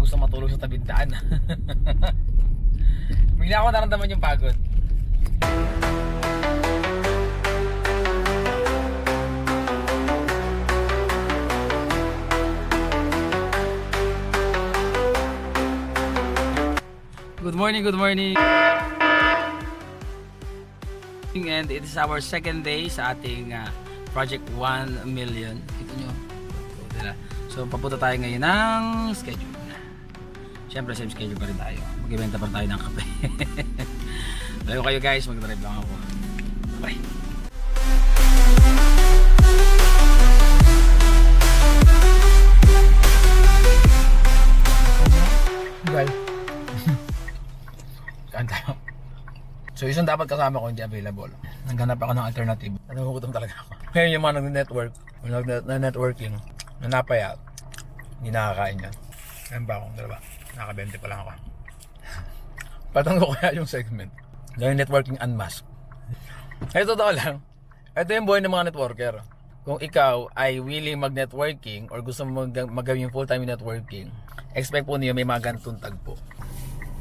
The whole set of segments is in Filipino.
gusto matulog sa tabing daan. Bigla ako naramdaman yung pagod. Good morning, good morning. And it is our second day sa ating Project 1 Million. Kita nyo. So papunta tayo ngayon ng schedule. Siyempre same schedule pa rin tayo. Mag-ibenta pa rin tayo ng kape. Tayo kayo guys, mag-drive lang ako. Bye. Bye. Kaan tayo. So isang dapat kasama ko hindi available. Naghanap ako ng alternative. Nagugutom talaga ako. Ngayon yung mga nag-network, nag-networking, nanapayat, hindi nakakain yan. Ngayon ba akong dalawa? Naka-20 pa lang ako. Patang ko kaya yung segment. Gawing networking unmasked. Ay totoo lang. Ito yung buhay ng mga networker. Kung ikaw ay willing mag-networking or gusto mo magawin full-time networking, expect po niyo may mga ganitong tagpo.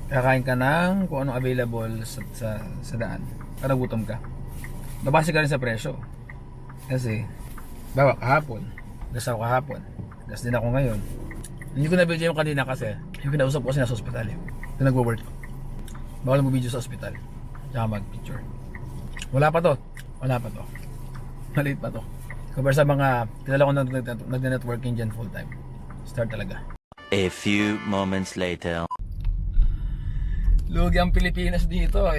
Kakain ka ng kung anong available sa daan. Para gutom ka. Mabase ka rin sa presyo. Kasi, bawa kahapon. Gas ako kahapon. Gas din ako ngayon. Hindi ko na-video yung kanina kasi yung kinausap ko kasi nasa hospital eh. Ito nagwo-work ko. Bawal mo video sa hospital. Tsaka mag-picture. Wala pa to. Wala pa to. Maliit pa to. Compare sa mga kilala ko nag-networking dyan full time. Start talaga. A few moments later. Lugi ang Pilipinas dito.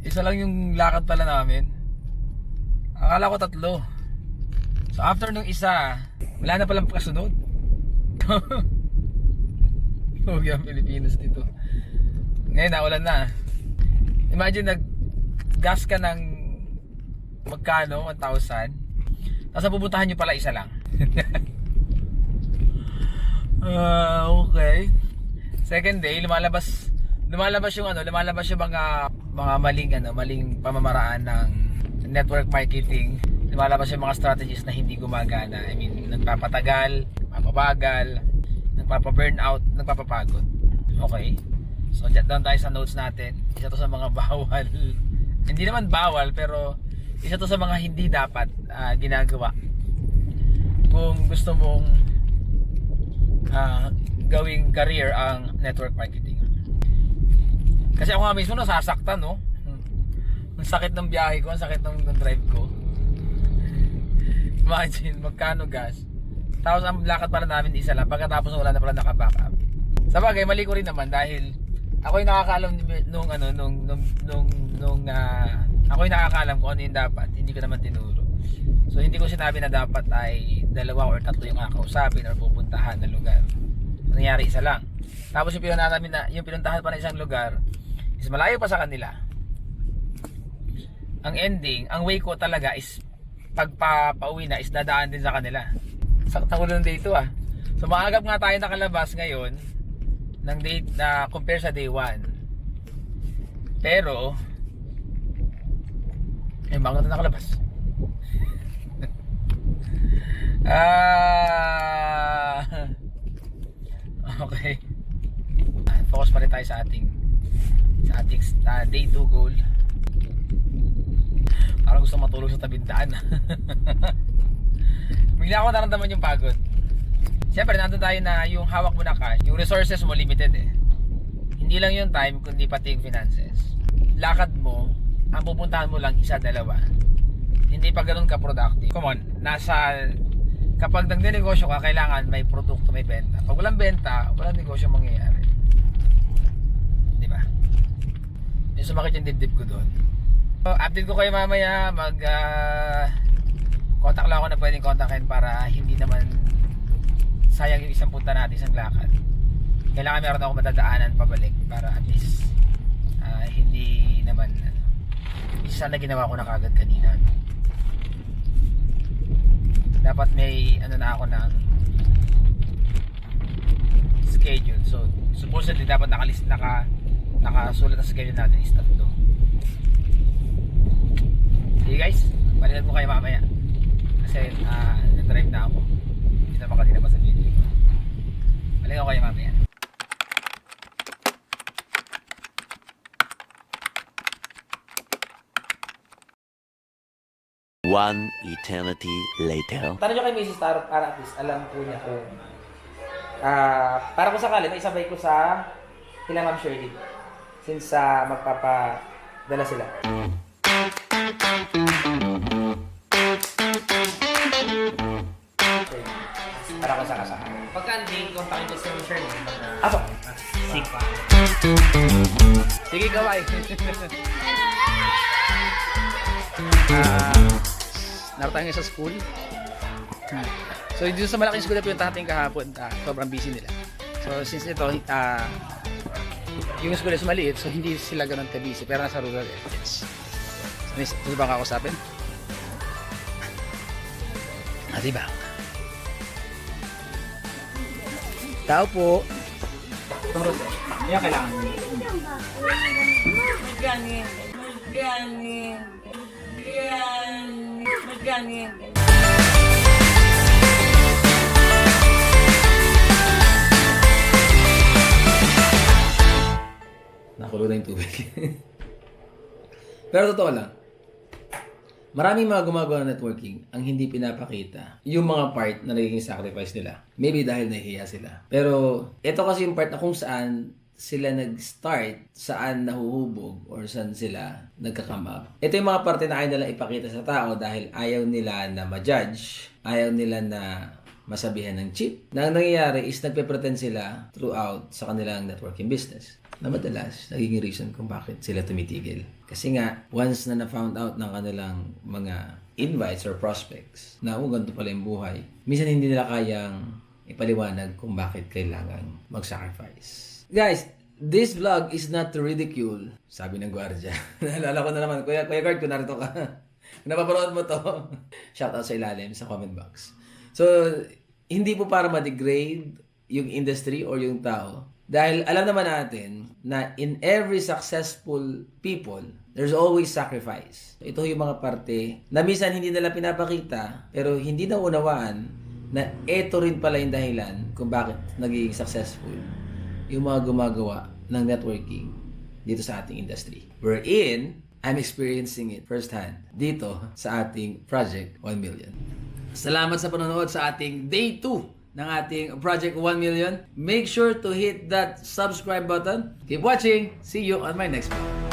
Isa lang yung lakad pala namin. Akala ko 3. So after nung isa, wala na palang kasunod. Lugi ang Pilipinas dito. Ngayon naulan na. Imagine nag-gas ka ng magkano? 1,000. Tapos pupuntahan nyo pala isa lang. Okay. Second day, lumalabas yung mga maling pamamaraan ng network marketing. Lumalabas yung mga strategies na hindi gumagana. I mean, nagpapatagal, nagpapabagal, nagpapa-burnout, nagpapapagod. Okay? So, down tayo sa notes natin. Isa to sa mga bawal. Hindi naman bawal, pero isa to sa mga hindi dapat ginagawa. Kung gusto mong gawing career ang network marketing. Kasi ako nga mismo nasasaktan, no? Ang sakit ng biyahe ko, ang sakit ng drive ko. Imagine, magkano gas. Tapos ang lakad pala namin isa lang, pagkatapos wala na pala naka-backup. Sabagay, mali ko rin naman dahil ako yung nakakaalam ako yung nakakaalam kung ano yung dapat, hindi ko naman tinuro. So hindi ko sinabi na dapat ay 2 or 3 yung kakausapin or pupuntahan na lugar. Nangyari isa lang. Tapos yung pinuntahan pa na isang lugar is malayo pa sa kanila. Ang ending, ang way ko talaga is pagpapauwi na is dadaan din sa kanila. Sakta ko lang day 2 So maagap nga tayo nakalabas ngayon ng date na compare sa day 1. Pero maaga na nakalabas. Okay. Focus pa rin tayo sa ating day 2 goal. Parang gusto matulog sa tabing daan. Bigla ako naramdaman yung pagod. Siyempre nandun tayo na yung hawak mo na cash, yung resources mo limited eh. Hindi lang yung time kundi pati yung finances. Lakad mo, ang pupuntahan mo lang 1-2. Hindi pa ganun ka productive. Come on, kapag nagnenegosyo ka, kailangan may produkto, may benta. Pag walang benta, walang negosyo mangyayari. Di ba? Yung sumakit yung dibdib ko doon. So, update ko kayo mamaya. Contact lang ako na pwedeng kontakin para hindi naman sayang yung isang punta natin, isang lakad. Kailangan meron ako madadaanan pabalik para at least hindi naman isa na ginawa ko na kagad kanina. Dapat may na ako ng schedule. So supposedly dapat nakasulat na schedule natin is 3. Okay guys, palitan mo kayo mamaya kasi nag-drive na ako. Hindi na makadina pa sa video. Balik ako kayo mamaya. One eternity later. Tanong nyo kay Mrs. Tarot para at least alam po niya kung para kung sakali, maisabay ko sa kila Ma'am Shirley. Since magpapadala sila. Para kung sakasaka. Pagka hindi, kontakin ko si Shirley. Aso! Sige, gaway. Naroon tayo sa school. So, dito sa malaking school na pinunta natin kahapon, sobrang busy nila. So, since ito, yung school is maliit, so hindi sila ganun ka-busy, pero nasa rural areas. Ito ba kakusapin? Diba? Tao po. Yan kailangan. Maganin. Nakulo na yung tubig. Pero totoo lang, maraming mga gumagawa ng networking ang hindi pinapakita yung mga part na nagiging sacrifice nila. Maybe dahil nahihiya sila. Pero ito kasi yung part na kung saan sila nag-start, saan nahuhubog, or saan sila nagka-come up. Ito yung mga parte na ayaw nilang ipakita sa tao dahil ayaw nila na ma-judge, ayaw nila na masabihan ng cheap. Na ang nangyayari is nagpe-pretend sila throughout sa kanilang networking business. Na madalas, nagiging reason kung bakit sila tumitigil. Kasi nga, once na na-found out ng kanilang mga invites or prospects na ganito pala yung buhay, minsan hindi nila kayang ipaliwanag kung bakit kailangan mag-sacrifice. Guys, this vlog is not to ridicule, sabi ng gwardiya. Naalala ko na naman, Kuya Guard, kung narito ka, kung napapanood mo to, shoutout sa ilalim sa comment box. So, hindi po para ma-degrade yung industry or yung tao. Dahil alam naman natin na in every successful people, there's always sacrifice. Ito yung mga parte na minsan hindi nila pinapakita, pero hindi na unawaan na ito rin pala yung dahilan kung bakit nagiging successful yung mga gumagawa ng networking dito sa ating industry. Wherein, I'm experiencing it firsthand dito sa ating Project 1 Million. Salamat sa panonood sa ating Day 2 ng ating Project 1 Million. Make sure to hit that subscribe button. Keep watching. See you on my next vlog.